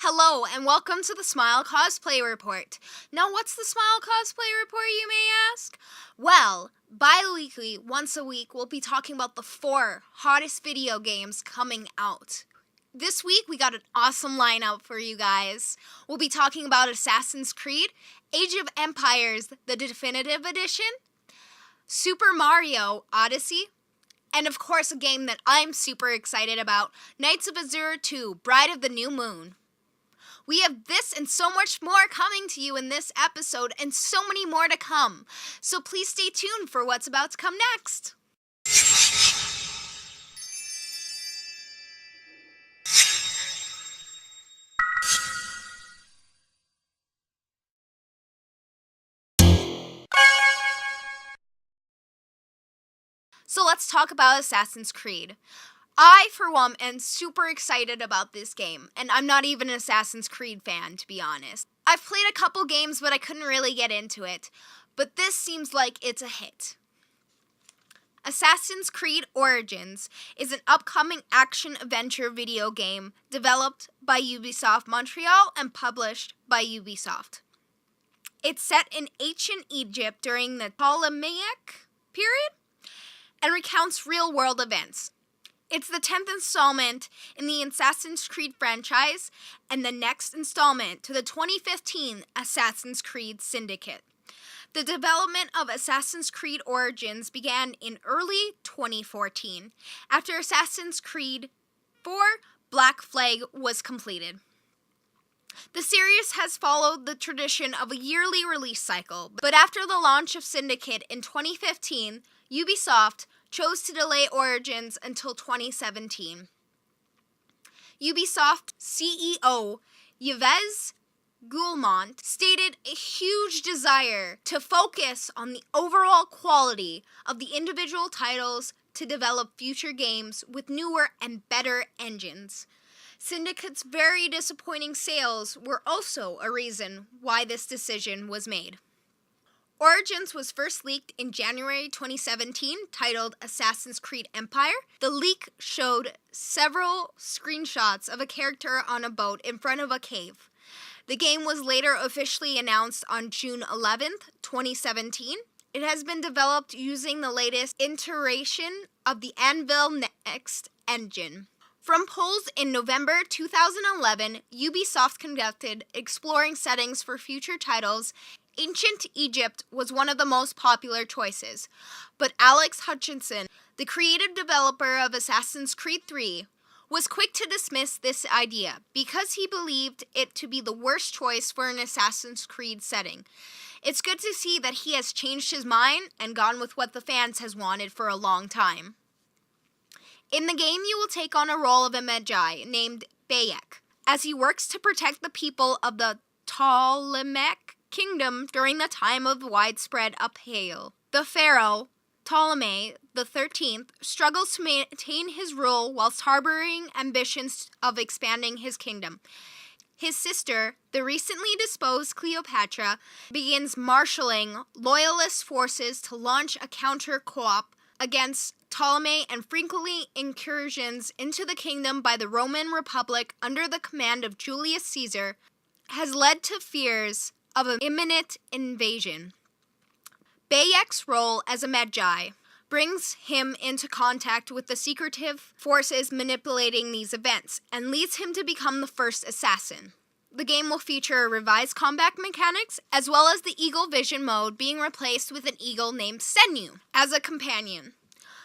Hello, and welcome to the SmileCosplay Report. Now, what's the SmileCosplay Report, you may ask? Well, bi-weekly, once a week, we'll be talking about the 4 hottest video games coming out. This week, we got an awesome lineup for you guys. We'll be talking about Assassin's Creed, Age of Empires, the Definitive Edition, Super Mario Odyssey, and of course, a game that I'm super excited about, Knights of Azure 2, Bride of the New Moon. We have this and so much more coming to you in this episode, and so many more to come. So please stay tuned for what's about to come next. So let's talk about Assassin's Creed. I, for one, am super excited about this game, and I'm not even an Assassin's Creed fan, to be honest. I've played a couple games, but I couldn't really get into it, but this seems like it's a hit. Assassin's Creed Origins is an upcoming action-adventure video game developed by Ubisoft Montreal and published by Ubisoft. It's set in ancient Egypt during the Ptolemaic period and recounts real-world events. It's the 10th installment in the Assassin's Creed franchise and the next installment to the 2015 Assassin's Creed Syndicate. The development of Assassin's Creed Origins began in early 2014 after Assassin's Creed 4 Black Flag was completed. The series has followed the tradition of a yearly release cycle, but after the launch of Syndicate in 2015, Ubisoft chose to delay Origins until 2017. Ubisoft CEO Yves Guillemot stated a huge desire to focus on the overall quality of the individual titles to develop future games with newer and better engines. Syndicate's very disappointing sales were also a reason why this decision was made. Origins was first leaked in January 2017, titled Assassin's Creed Empire. The leak showed several screenshots of a character on a boat in front of a cave. The game was later officially announced on June 11th, 2017. It has been developed using the latest iteration of the Anvil Next engine. From polls in November 2011, Ubisoft conducted exploring settings for future titles. Ancient Egypt was one of the most popular choices, but Alex Hutchinson, the creative developer of Assassin's Creed 3, was quick to dismiss this idea because he believed it to be the worst choice for an Assassin's Creed setting. It's good to see that he has changed his mind and gone with what the fans has wanted for a long time. In the game, you will take on a role of a Magi named Bayek, as he works to protect the people of the Ptolemaic Kingdom during the time of widespread upheaval. The pharaoh, Ptolemy XIII, struggles to maintain his rule whilst harboring ambitions of expanding his kingdom. His sister, the recently disposed Cleopatra, begins marshalling loyalist forces to launch a counter-coup against Ptolemy, and frequently incursions into the kingdom by the Roman Republic under the command of Julius Caesar has led to fears of an imminent invasion. Bayek's role as a Magi brings him into contact with the secretive forces manipulating these events and leads him to become the first assassin. The game will feature revised combat mechanics as well as the Eagle Vision mode being replaced with an eagle named Senu as a companion.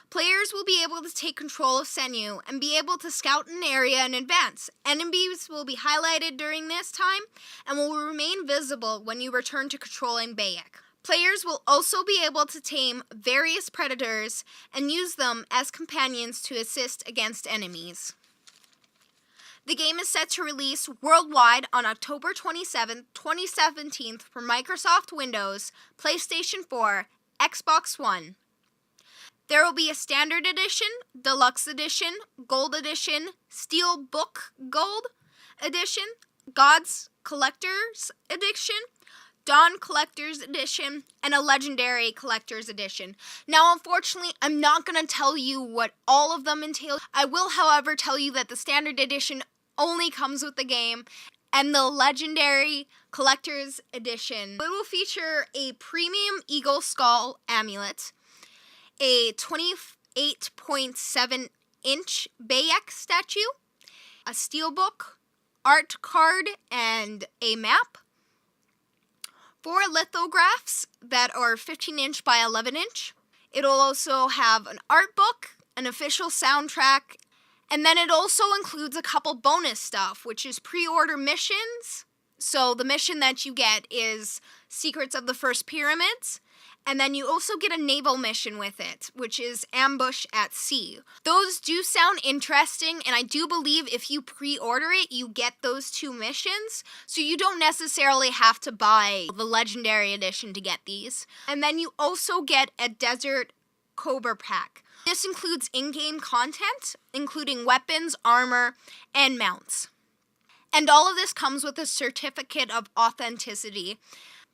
Players will be able to take control of Senu and be able to scout an area in advance. Enemies will be highlighted during this time and will remain visible when you return to controlling Bayek. Players will also be able to tame various predators and use them as companions to assist against enemies. The game is set to release worldwide on October 27, 2017 for Microsoft Windows, PlayStation 4, Xbox One. There will be a Standard Edition, Deluxe Edition, Gold Edition, Steelbook Gold Edition, God's Collector's Edition, Dawn Collector's Edition, and a Legendary Collector's Edition. Now, unfortunately, I'm not going to tell you what all of them entail. I will, however, tell you that the Standard Edition only comes with the game, and the Legendary Collector's Edition. It will feature a premium eagle skull amulet, a 28.7-inch Bayek statue, a steelbook, art card, and a map, 4 lithographs that are 15-inch by 11-inch. It'll also have an art book, an official soundtrack, and then it also includes a couple bonus stuff, which is pre-order missions. So the mission that you get is Secrets of the First Pyramids, and then you also get a naval mission with it, which is Ambush at Sea. Those do sound interesting, and I do believe if you pre-order it, you get those 2 missions, so you don't necessarily have to buy the Legendary Edition to get these. And then you also get a Desert Cobra pack. This includes in-game content, including weapons, armor, and mounts. And all of this comes with a certificate of authenticity.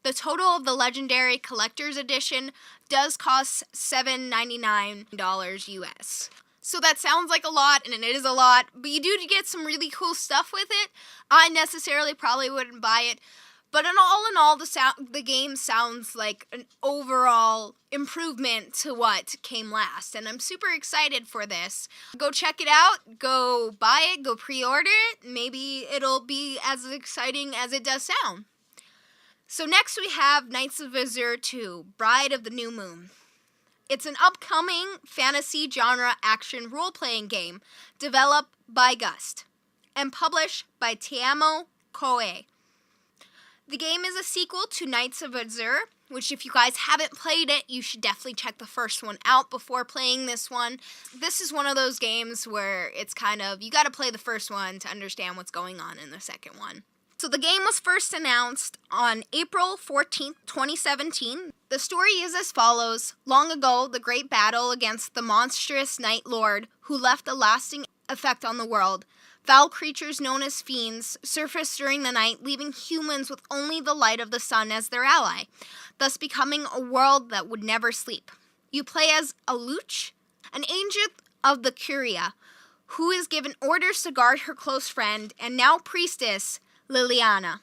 The total of the Legendary Collector's Edition does cost $7.99 US. So that sounds like a lot, and it is a lot, but you do get some really cool stuff with it. I necessarily probably wouldn't buy it, but in all, the game sounds like an overall improvement to what came last, and I'm super excited for this. Go check it out, go buy it, go pre-order it. Maybe it'll be as exciting as it does sound. So next we have Knights of Azure 2, Bride of the New Moon. It's an upcoming fantasy genre action role-playing game developed by Gust and published by Teamo Koei. The game is a sequel to Knights of Azure, which if you guys haven't played it, you should definitely check the first one out before playing this one. This is one of those games where it's kind of, you gotta play the first one to understand what's going on in the second one. So the game was first announced on April 14th, 2017. The story is as follows. Long ago, the great battle against the monstrous Night Lord, who left a lasting effect on the world. Foul creatures known as fiends surfaced during the night, leaving humans with only the light of the sun as their ally, thus becoming a world that would never sleep. You play as Aluch, an agent of the Curia, who is given orders to guard her close friend and now priestess, Liliana.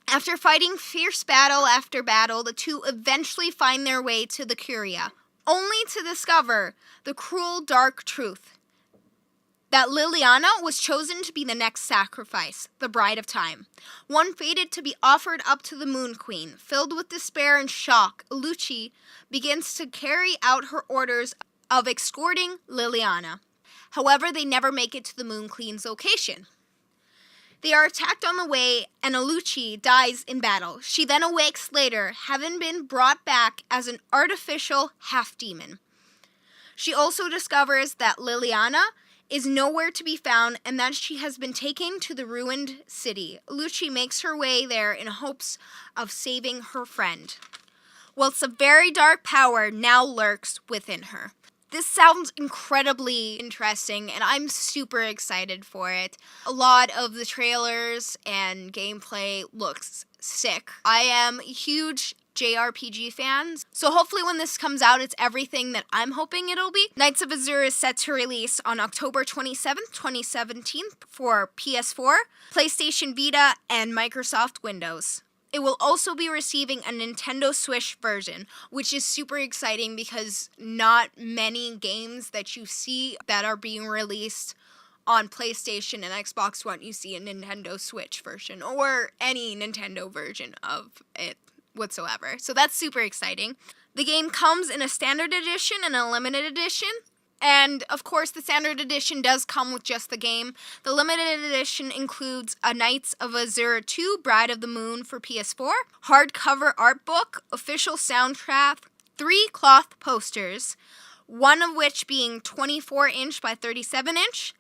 After fighting fierce battle after battle, the two eventually find their way to the Curia, only to discover the cruel, dark truth that Liliana was chosen to be the next sacrifice, the Bride of Time, one fated to be offered up to the Moon Queen. Filled with despair and shock, Aluchi begins to carry out her orders of escorting Liliana. However, they never make it to the Moon Queen's location. They are attacked on the way, and Aluchi dies in battle. She then awakes later, having been brought back as an artificial half-demon. She also discovers that Liliana is nowhere to be found and that she has been taken to the ruined city. Aluchi makes her way there in hopes of saving her friend, whilst a very dark power now lurks within her. This sounds incredibly interesting, and I'm super excited for it. A lot of the trailers and gameplay looks sick. I am a huge JRPG fan, so hopefully when this comes out, it's everything that I'm hoping it'll be. Knights of Azure is set to release on October 27th, 2017 for PS4, PlayStation Vita, and Microsoft Windows. It will also be receiving a Nintendo Switch version, which is super exciting because not many games that you see that are being released on PlayStation and Xbox One, you see a Nintendo Switch version or any Nintendo version of it whatsoever. So that's super exciting. The game comes in a standard edition and a limited edition. And, of course, the standard edition does come with just the game. The limited edition includes a Knights of Azure 2, Bride of the Moon for PS4, hardcover art book, official soundtrack, 3 cloth posters, one of which being 24-inch by 37-inch,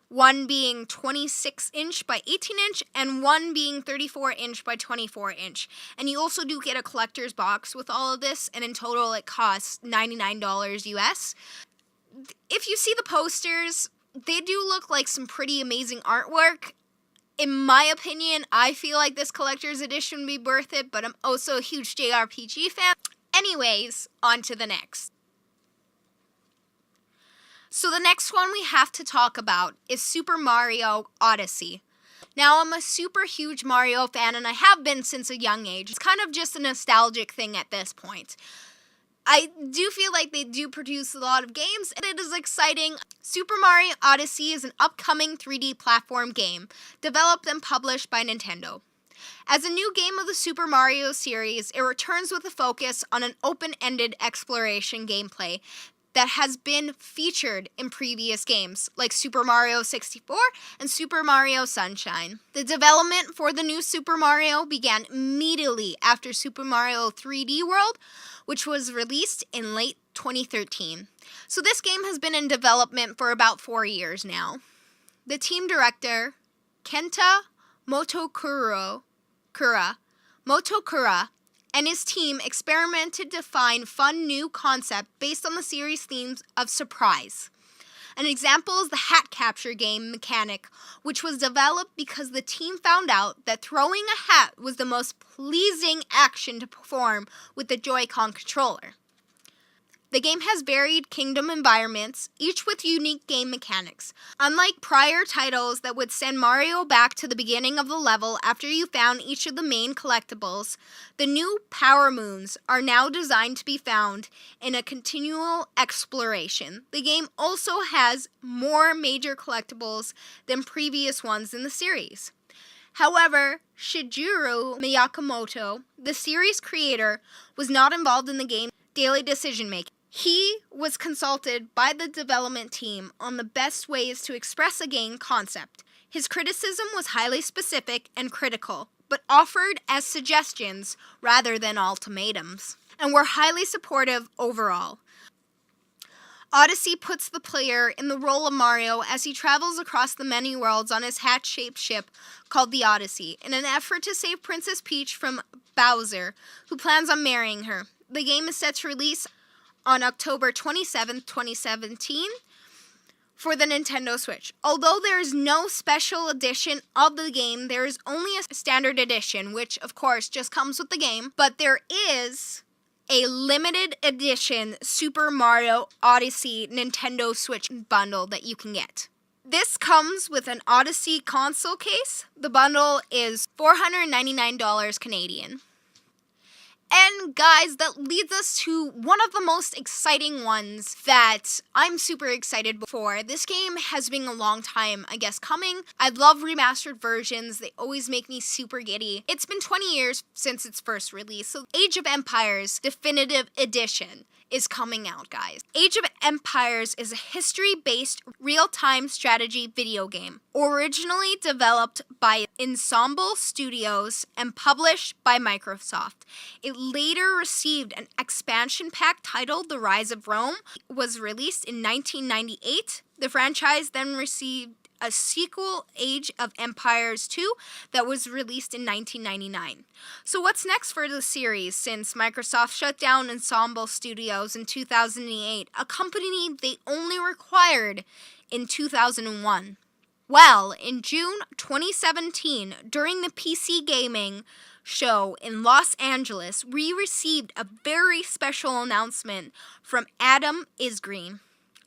one being 26-inch by 18-inch, and one being 34-inch by 24-inch. And you also do get a collector's box with all of this, and in total it costs $99 US. If you see the posters, they do look like some pretty amazing artwork. In my opinion, I feel like this collector's edition would be worth it, but I'm also a huge JRPG fan. Anyways, on to the next. So the next one we have to talk about is Super Mario Odyssey. Now, I'm a super huge Mario fan, and I have been since a young age. It's kind of just a nostalgic thing at this point. I do feel like they do produce a lot of games, and it is exciting. Super Mario Odyssey is an upcoming 3D platform game, developed and published by Nintendo. As a new game of the Super Mario series, it returns with a focus on an open-ended exploration gameplay that has been featured in previous games, like Super Mario 64 and Super Mario Sunshine. The development for the new Super Mario began immediately after Super Mario 3D World, which was released in late 2013. So this game has been in development for about 4 years now. The team director, Kenta Motokura, and his team experimented to find fun new concept based on the series' themes of surprise. An example is the hat capture game mechanic, which was developed because the team found out that throwing a hat was the most pleasing action to perform with the Joy-Con controller. The game has varied kingdom environments, each with unique game mechanics. Unlike prior titles that would send Mario back to the beginning of the level after you found each of the main collectibles, the new Power Moons are now designed to be found in a continual exploration. The game also has more major collectibles than previous ones in the series. However, Shigeru Miyamoto, the series creator, was not involved in the game's daily decision-making. He was consulted by the development team on the best ways to express a game concept. His criticism was highly specific and critical, but offered as suggestions rather than ultimatums, and were highly supportive overall. Odyssey puts the player in the role of Mario as he travels across the many worlds on his hat-shaped ship called the Odyssey, in an effort to save Princess Peach from Bowser, who plans on marrying her. The game is set to release on October 27, 2017 for the Nintendo Switch. Although there is no special edition of the game, there is only a standard edition, which of course just comes with the game, but there is a limited edition Super Mario Odyssey Nintendo Switch bundle that you can get. This comes with an Odyssey console case. The bundle is $499 Canadian. And guys, that leads us to one of the most exciting ones that I'm super excited for. This game has been a long time, I guess, coming. I love remastered versions. They always make me super giddy. It's been 20 years since its first release, so Age of Empires Definitive Edition is coming out, guys. Age of Empires is a history-based real-time strategy video game, originally developed by Ensemble Studios and published by Microsoft. It later received an expansion pack titled The Rise of Rome. It was released in 1998. The franchise then received a sequel, Age of Empires 2, that was released in 1999. So what's next for the series, since Microsoft shut down Ensemble Studios in 2008, a company they only acquired in 2001? Well, in June 2017, during the PC Gaming show in Los Angeles, we received a very special announcement from Adam Isgreen,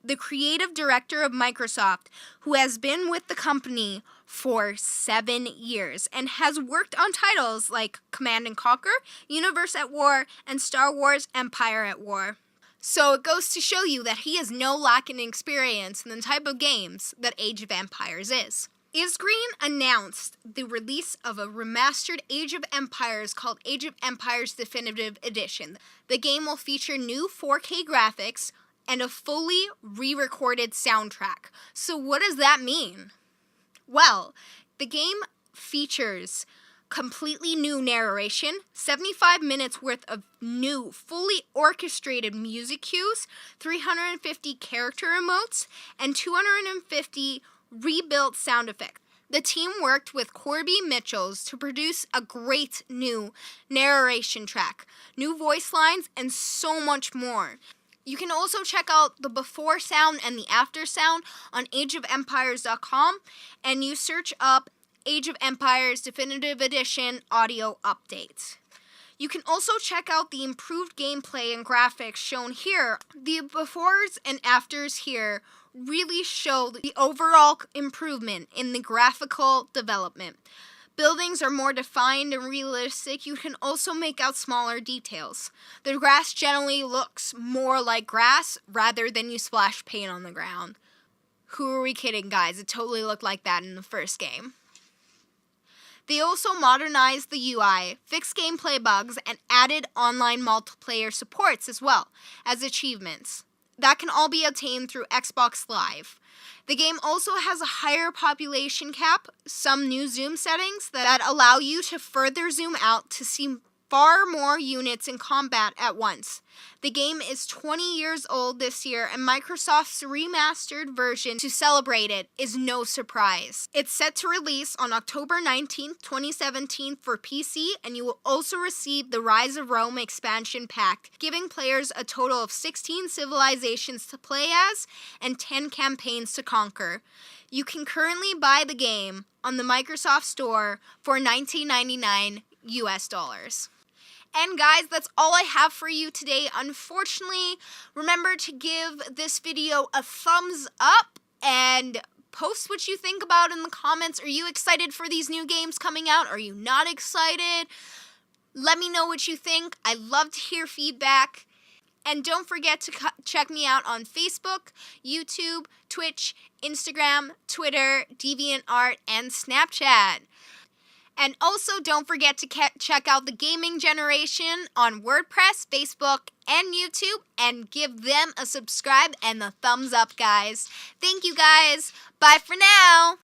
the creative director of Microsoft, who has been with the company for 7 years and has worked on titles like Command & Conquer, Universe at War, and Star Wars Empire at War. So it goes to show you that he has no lack in experience in the type of games that Age of Empires is. Isgreen announced the release of a remastered Age of Empires called Age of Empires Definitive Edition. The game will feature new 4K graphics and a fully re-recorded soundtrack. So what does that mean? Well, the game features completely new narration, 75 minutes worth of new, fully orchestrated music cues, 350 character emotes, and 250 rebuilt sound effects. The team worked with Corby Mitchells to produce a great new narration track, new voice lines, and so much more. You can also check out the before sound and the after sound on ageofempires.com, and you search up Age of Empires Definitive Edition audio updates. You can also check out the improved gameplay and graphics shown here. The befores and afters here really show the overall improvement in the graphical development. Buildings are more defined and realistic. You can also make out smaller details. The grass generally looks more like grass rather than you splash paint on the ground. Who are we kidding, guys? It totally looked like that in the first game. They also modernized the UI, fixed gameplay bugs, and added online multiplayer supports as well as achievements. That can all be obtained through Xbox Live. The game also has a higher population cap, some new zoom settings that allow you to further zoom out to see far more units in combat at once. The game is 20 years old this year, and Microsoft's remastered version to celebrate it is no surprise. It's set to release on October 19th, 2017 for PC, and you will also receive the Rise of Rome expansion pack, giving players a total of 16 civilizations to play as and 10 campaigns to conquer. You can currently buy the game on the Microsoft Store for $19.99 US. And guys, that's all I have for you today. Unfortunately, remember to give this video a thumbs up and post what you think about in the comments. Are you excited for these new games coming out? Are you not excited? Let me know what you think. I love to hear feedback. And don't forget to check me out on Facebook, YouTube, Twitch, Instagram, Twitter, DeviantArt, and Snapchat. And also, don't forget to check out The Gaming Generation on WordPress, Facebook, and YouTube, and give them a subscribe and a thumbs up, guys. Thank you, guys. Bye for now.